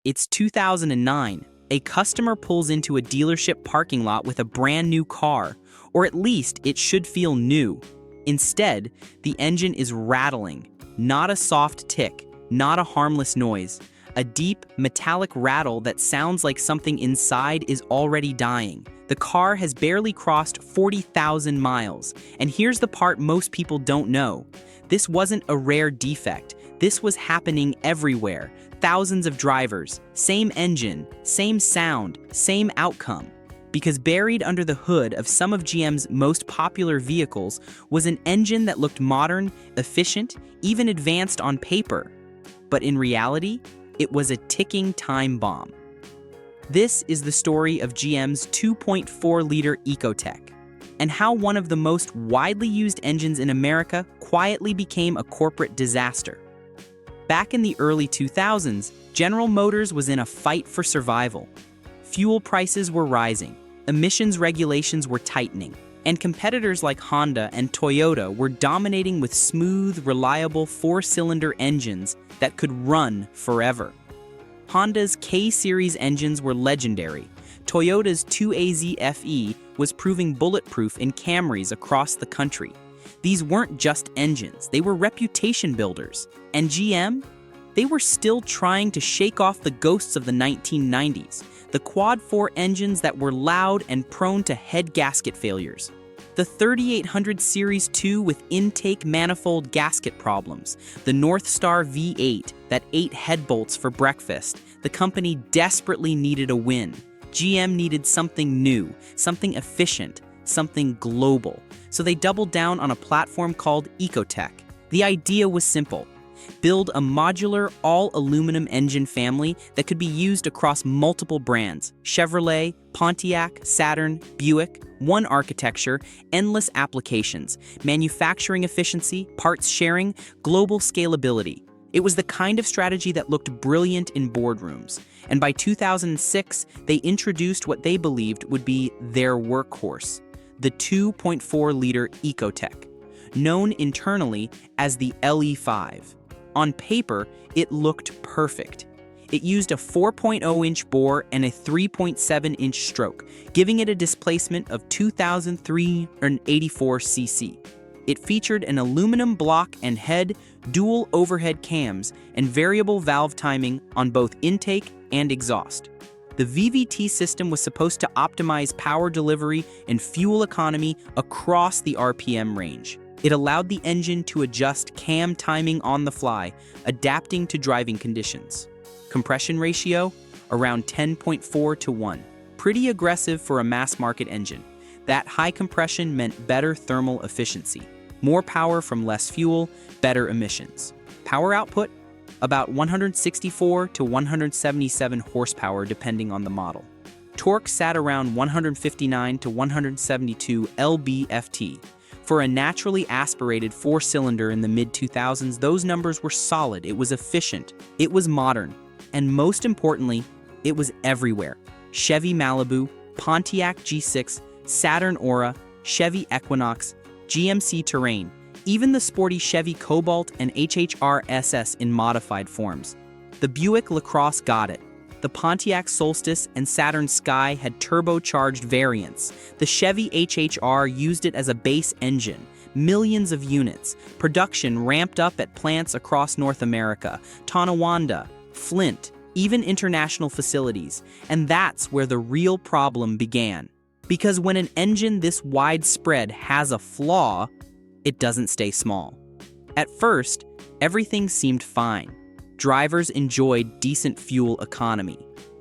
It's 2009. A customer pulls into a dealership parking lot with a brand new car, or at least it should feel new. Instead, the engine is rattling, not a soft tick, not a harmless noise, a deep, metallic rattle that sounds like something inside is already dying. The car has barely crossed 40,000 miles, and here's the part most people don't know. This wasn't a rare defect. This was happening everywhere. Thousands of drivers, same engine, same sound, same outcome. Because buried under the hood of some of GM's most popular vehicles was an engine that looked modern, efficient, even advanced on paper. But in reality, it was a ticking time bomb. This is the story of GM's 2.4-liter Ecotec, and how one of the most widely used engines in America quietly became a corporate disaster. Back in the early 2000s, General Motors was in a fight for survival. Fuel prices were rising, emissions regulations were tightening, and competitors like Honda and Toyota were dominating with smooth, reliable four-cylinder engines that could run forever. Honda's K-Series engines were legendary. Toyota's 2AZ FE was proving bulletproof in Camrys across the country. These weren't just engines, they were reputation builders. And GM? They were still trying to shake off the ghosts of the 1990s, the quad-4 engines that were loud and prone to head gasket failures. The 3800 Series 2 with intake manifold gasket problems, the Northstar V8 that ate head bolts for breakfast. The company desperately needed a win. GM needed something new, something efficient, something global. So they doubled down on a platform called Ecotec. The idea was simple. Build a modular, all-aluminum engine family that could be used across multiple brands: Chevrolet, Pontiac, Saturn, Buick, one architecture, endless applications, manufacturing efficiency, parts sharing, global scalability. It was the kind of strategy that looked brilliant in boardrooms. And by 2006, they introduced what they believed would be their workhorse, the 2.4-liter Ecotec, known internally as the LE5. On paper, it looked perfect. It used a 4.0-inch bore and a 3.7-inch stroke, giving it a displacement of 2,384 cc. It featured an aluminum block and head, dual overhead cams, and variable valve timing on both intake and exhaust. The VVT system was supposed to optimize power delivery and fuel economy across the RPM range. It allowed the engine to adjust cam timing on the fly, adapting to driving conditions. Compression ratio, around 10.4 to 1. Pretty aggressive for a mass-market engine. That high compression meant better thermal efficiency. More power from less fuel, better emissions. Power output, about 164 to 177 horsepower depending on the model. Torque sat around 159 to 172 lb-ft. For a naturally aspirated four-cylinder in the mid-2000s, those numbers were solid. It was efficient, it was modern, and most importantly, it was everywhere. Chevy Malibu, Pontiac G6, Saturn Aura, Chevy Equinox, GMC Terrain, even the sporty Chevy Cobalt and HHR SS in modified forms. The Buick LaCrosse got it. The Pontiac Solstice and Saturn Sky had turbocharged variants. The Chevy HHR used it as a base engine. Millions of units. Production ramped up at plants across North America, Tonawanda, Flint, even international facilities. And that's where the real problem began. Because when an engine this widespread has a flaw, it doesn't stay small. At first, everything seemed fine. Drivers enjoyed decent fuel economy.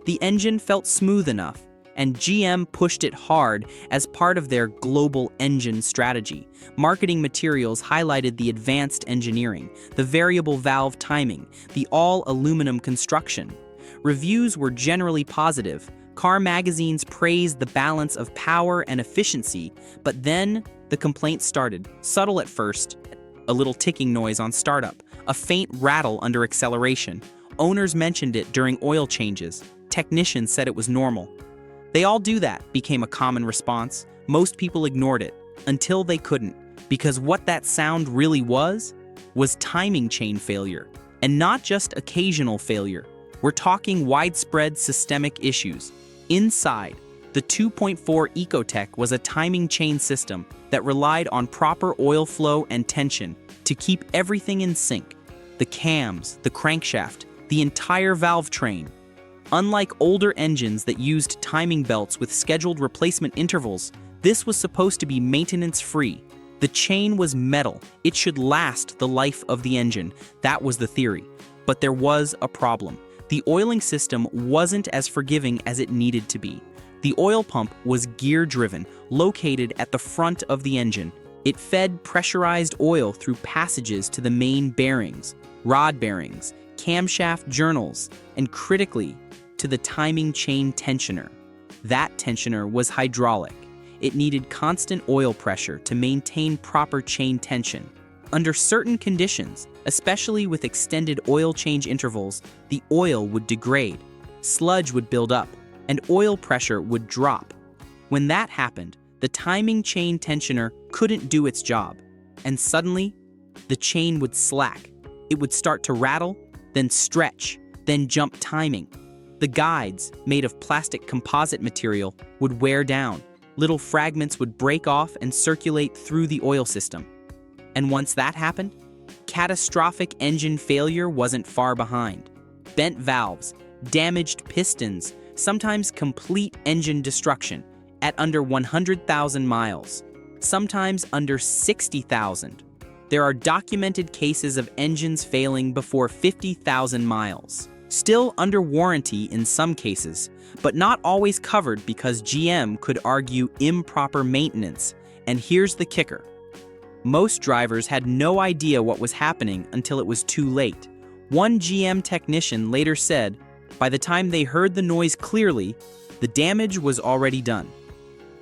The engine felt smooth enough, and GM pushed it hard as part of their global engine strategy. Marketing materials highlighted the advanced engineering, the variable valve timing, the all-aluminum construction. Reviews were generally positive. Car magazines praised the balance of power and efficiency, but then the complaints started. Subtle at first, a little ticking noise on startup, a faint rattle under acceleration. Owners mentioned it during oil changes. Technicians said it was normal. They all do that, became a common response. Most people ignored it, until they couldn't, because what that sound really was timing chain failure. And not just occasional failure. We're talking widespread systemic issues. Inside, the 2.4 Ecotec was a timing chain system that relied on proper oil flow and tension to keep everything in sync. The cams, the crankshaft, the entire valve train. Unlike older engines that used timing belts with scheduled replacement intervals, this was supposed to be maintenance-free. The chain was metal. It should last the life of the engine. That was the theory. But there was a problem. The oiling system wasn't as forgiving as it needed to be. The oil pump was gear-driven, located at the front of the engine. It fed pressurized oil through passages to the main bearings, rod bearings, camshaft journals, and critically, to the timing chain tensioner. That tensioner was hydraulic. It needed constant oil pressure to maintain proper chain tension. Under certain conditions, especially with extended oil change intervals, the oil would degrade, sludge would build up, and oil pressure would drop. When that happened, the timing chain tensioner couldn't do its job, and suddenly, the chain would slack. It would start to rattle, then stretch, then jump timing. The guides, made of plastic composite material, would wear down. Little fragments would break off and circulate through the oil system. And once that happened, catastrophic engine failure wasn't far behind. Bent valves, damaged pistons, sometimes complete engine destruction at under 100,000 miles, sometimes under 60,000. There are documented cases of engines failing before 50,000 miles. Still under warranty in some cases, but not always covered because GM could argue improper maintenance. And here's the kicker. Most drivers had no idea what was happening until it was too late. One GM technician later said, by the time they heard the noise clearly, the damage was already done.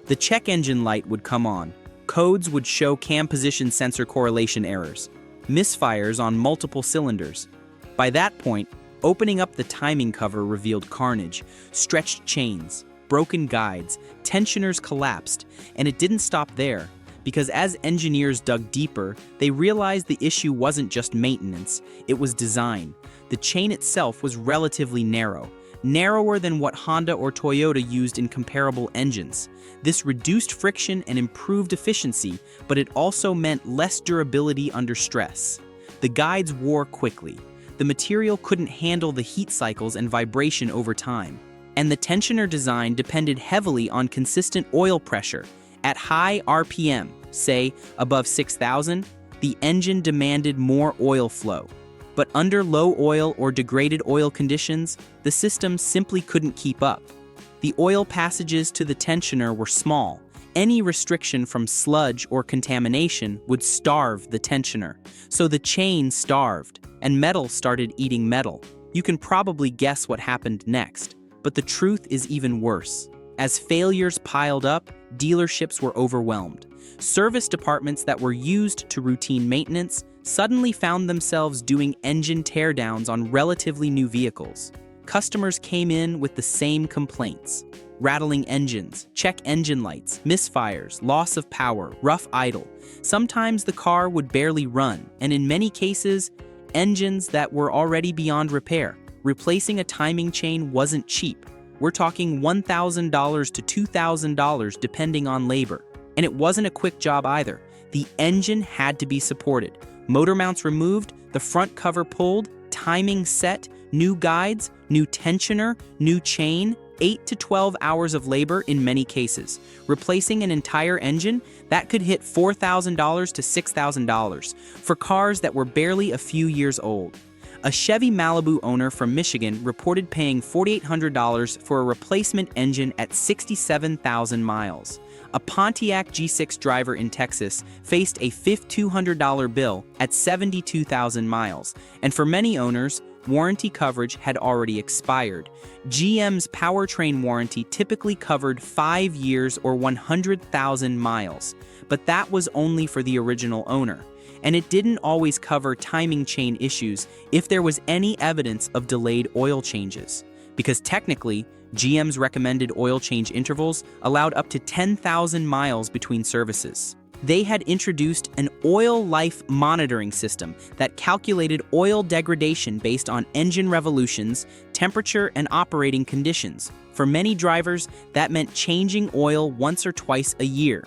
The check engine light would come on. Codes would show cam position sensor correlation errors, misfires on multiple cylinders. By that point, opening up the timing cover revealed carnage, stretched chains, broken guides, tensioners collapsed, and it didn't stop there, because as engineers dug deeper, they realized the issue wasn't just maintenance, it was design. The chain itself was relatively narrow, narrower than what Honda or Toyota used in comparable engines. This reduced friction and improved efficiency, but it also meant less durability under stress. The guides wore quickly. The material couldn't handle the heat cycles and vibration over time. And the tensioner design depended heavily on consistent oil pressure. At high RPM, say above 6,000, the engine demanded more oil flow. But under low oil or degraded oil conditions, the system simply couldn't keep up. The oil passages to the tensioner were small. Any restriction from sludge or contamination would starve the tensioner. So the chain starved, and metal started eating metal. You can probably guess what happened next, but the truth is even worse. As failures piled up, dealerships were overwhelmed. Service departments that were used to routine maintenance suddenly found themselves doing engine teardowns on relatively new vehicles. Customers came in with the same complaints. Rattling engines, check engine lights, misfires, loss of power, rough idle. Sometimes the car would barely run, and in many cases, engines that were already beyond repair. Replacing a timing chain wasn't cheap. We're talking $1,000 to $2,000 depending on labor. And it wasn't a quick job either. The engine had to be supported. Motor mounts removed, the front cover pulled, timing set, new guides, new tensioner, new chain, 8 to 12 hours of labor in many cases. Replacing an entire engine, that could hit $4,000 to $6,000 for cars that were barely a few years old. A Chevy Malibu owner from Michigan reported paying $4,800 for a replacement engine at 67,000 miles. A Pontiac G6 driver in Texas faced a $5,200 bill at 72,000 miles, and for many owners, warranty coverage had already expired. GM's powertrain warranty typically covered 5 years or 100,000 miles, but that was only for the original owner. And it didn't always cover timing chain issues if there was any evidence of delayed oil changes. Because technically, GM's recommended oil change intervals allowed up to 10,000 miles between services. They had introduced an oil life monitoring system that calculated oil degradation based on engine revolutions, temperature, and operating conditions. For many drivers, that meant changing oil once or twice a year.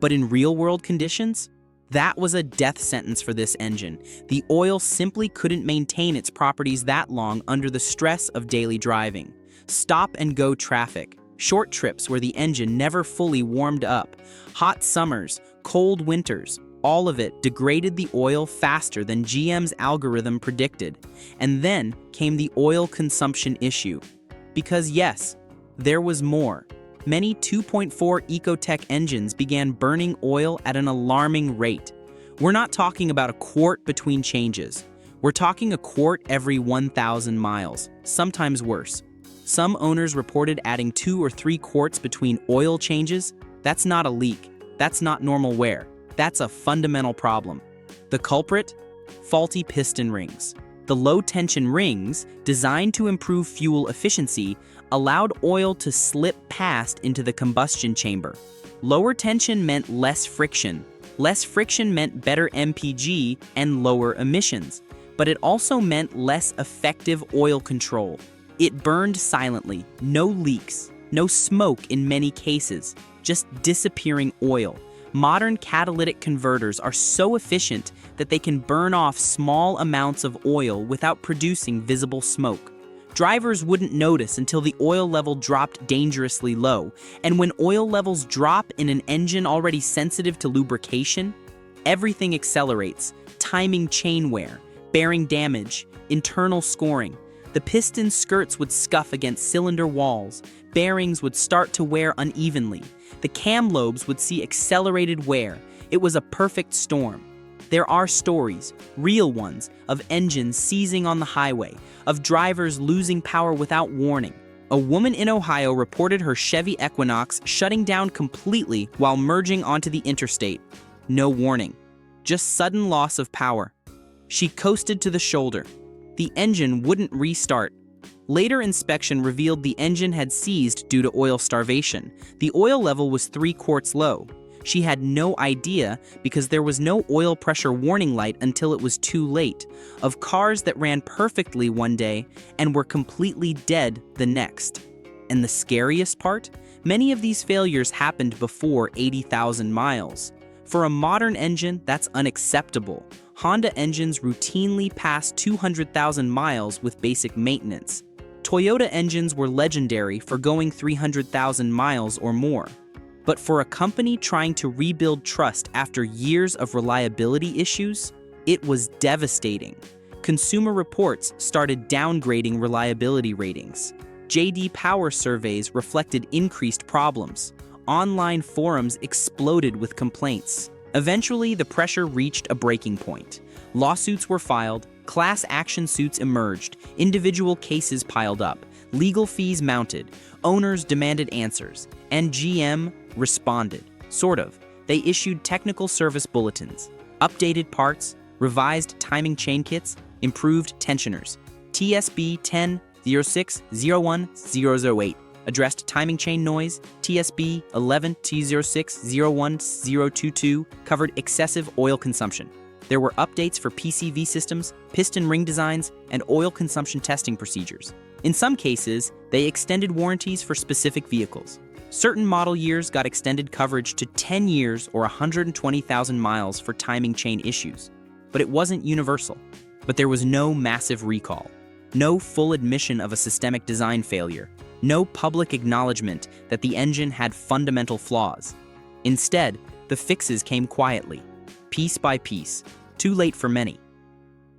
But in real-world conditions, that was a death sentence for this engine. The oil simply couldn't maintain its properties that long under the stress of daily driving. Stop-and-go traffic, short trips where the engine never fully warmed up, hot summers, cold winters, all of it degraded the oil faster than GM's algorithm predicted. And then came the oil consumption issue. Because yes, there was more. Many 2.4 Ecotec engines began burning oil at an alarming rate. We're not talking about a quart between changes. We're talking a quart every 1,000 miles, sometimes worse. Some owners reported adding 2 or 3 quarts between oil changes. That's not a leak. That's not normal wear. That's a fundamental problem. The culprit? Faulty piston rings. The low-tension rings, designed to improve fuel efficiency, allowed oil to slip past into the combustion chamber. Lower tension meant less friction. Less friction meant better MPG and lower emissions. But it also meant less effective oil control. It burned silently, no leaks, no smoke in many cases, just disappearing oil. Modern catalytic converters are so efficient that they can burn off small amounts of oil without producing visible smoke. Drivers wouldn't notice until the oil level dropped dangerously low, and when oil levels drop in an engine already sensitive to lubrication, everything accelerates: timing chain wear, bearing damage, internal scoring. The piston skirts would scuff against cylinder walls, bearings would start to wear unevenly, the cam lobes would see accelerated wear. It was a perfect storm. There are stories, real ones, of engines seizing on the highway, of drivers losing power without warning. A woman in Ohio reported her Chevy Equinox shutting down completely while merging onto the interstate. No warning, just sudden loss of power. She coasted to the shoulder. The engine wouldn't restart. Later inspection revealed the engine had seized due to oil starvation. The oil level was 3 quarts low. She had no idea because there was no oil pressure warning light until it was too late. Of cars that ran perfectly one day and were completely dead the next. And the scariest part? Many of these failures happened before 80,000 miles. For a modern engine, that's unacceptable. Honda engines routinely pass 200,000 miles with basic maintenance. Toyota engines were legendary for going 300,000 miles or more. But for a company trying to rebuild trust after years of reliability issues, it was devastating. Consumer Reports started downgrading reliability ratings. J.D. Power surveys reflected increased problems. Online forums exploded with complaints. Eventually, the pressure reached a breaking point. Lawsuits were filed, class action suits emerged, individual cases piled up, legal fees mounted, owners demanded answers, and GM responded. Sort of. They issued technical service bulletins, updated parts, revised timing chain kits, improved tensioners. TSB 10.06.01.008 addressed timing chain noise. TSB 11.T06.01.022 covered excessive oil consumption. There were updates for PCV systems, piston ring designs, and oil consumption testing procedures. In some cases, they extended warranties for specific vehicles. Certain model years got extended coverage to 10 years or 120,000 miles for timing chain issues. But it wasn't universal. But there was no massive recall, no full admission of a systemic design failure, no public acknowledgement that the engine had fundamental flaws. Instead, the fixes came quietly, piece by piece, too late for many.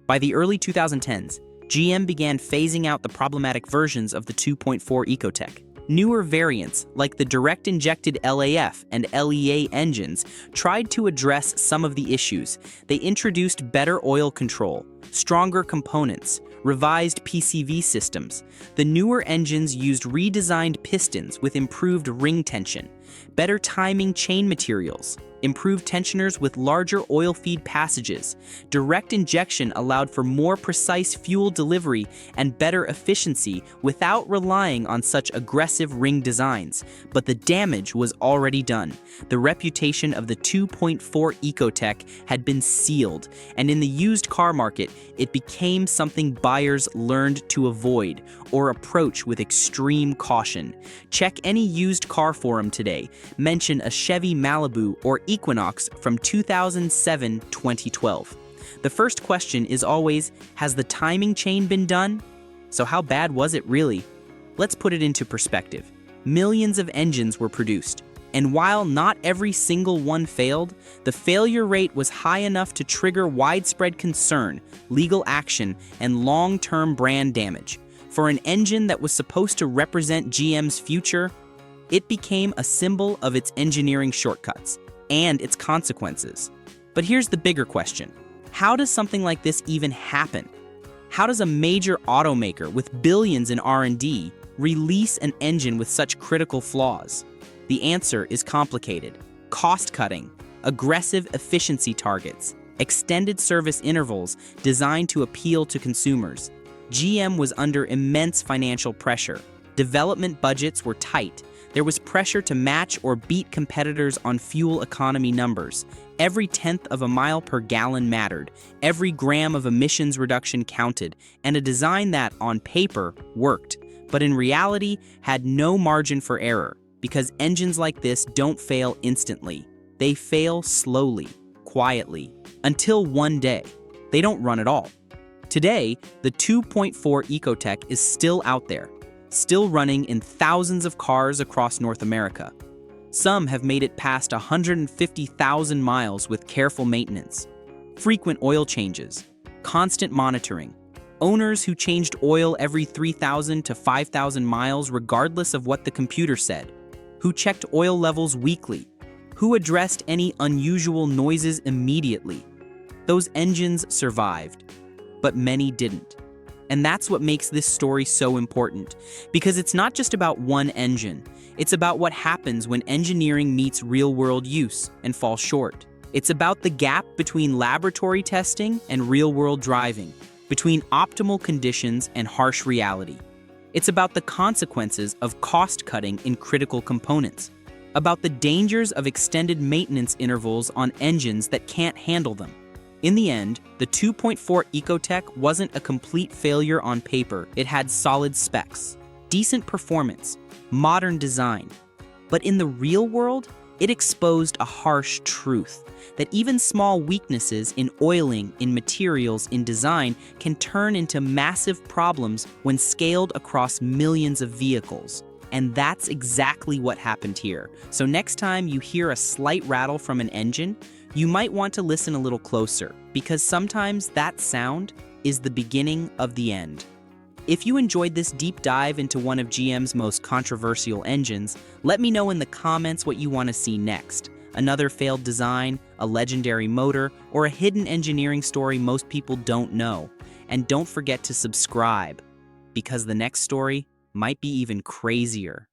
By the early 2010s, GM began phasing out the problematic versions of the 2.4 Ecotec. Newer variants, like the direct-injected LAF and LEA engines, tried to address some of the issues. They introduced better oil control, stronger components, revised PCV systems. The newer engines used redesigned pistons with improved ring tension, better timing chain materials, improved tensioners with larger oil feed passages. Direct injection allowed for more precise fuel delivery and better efficiency without relying on such aggressive ring designs. But the damage was already done. The reputation of the 2.4 Ecotec had been sealed, and in the used car market, it became something buyers learned to avoid or approach with extreme caution. Check any used car forum today. Mention a Chevy Malibu or Equinox from 2007-2012. The first question is always, has the timing chain been done? So how bad was it really? Let's put it into perspective. Millions of engines were produced, and while not every single one failed, the failure rate was high enough to trigger widespread concern, legal action, and long-term brand damage. For an engine that was supposed to represent GM's future, it became a symbol of its engineering shortcuts and its consequences. But here's the bigger question. How does something like this even happen? How does a major automaker with billions in R&D release an engine with such critical flaws? The answer is complicated. Cost-cutting, aggressive efficiency targets, extended service intervals designed to appeal to consumers. GM was under immense financial pressure. Development budgets were tight. There was pressure to match or beat competitors on fuel economy numbers. Every tenth of a mile per gallon mattered. Every gram of emissions reduction counted, and a design that, on paper, worked, but in reality had no margin for error, because engines like this don't fail instantly. They fail slowly, quietly, until one day they don't run at all. Today, the 2.4 Ecotec is still out there, still running in thousands of cars across North America. Some have made it past 150,000 miles with careful maintenance, frequent oil changes, constant monitoring, owners who changed oil every 3,000 to 5,000 miles regardless of what the computer said, who checked oil levels weekly, who addressed any unusual noises immediately. Those engines survived, but many didn't. And that's what makes this story so important, because it's not just about one engine. It's about what happens when engineering meets real-world use and falls short. It's about the gap between laboratory testing and real-world driving, between optimal conditions and harsh reality. It's about the consequences of cost-cutting in critical components, about the dangers of extended maintenance intervals on engines that can't handle them. In the end, the 2.4 Ecotec wasn't a complete failure on paper. It had solid specs, decent performance, modern design. But in the real world, it exposed a harsh truth, that even small weaknesses in oiling, in materials, in design can turn into massive problems when scaled across millions of vehicles. And that's exactly what happened here. So next time you hear a slight rattle from an engine, you might want to listen a little closer, because sometimes that sound is the beginning of the end. If you enjoyed this deep dive into one of GM's most controversial engines, let me know in the comments what you want to see next. Another failed design, a legendary motor, or a hidden engineering story most people don't know. And don't forget to subscribe, because the next story might be even crazier.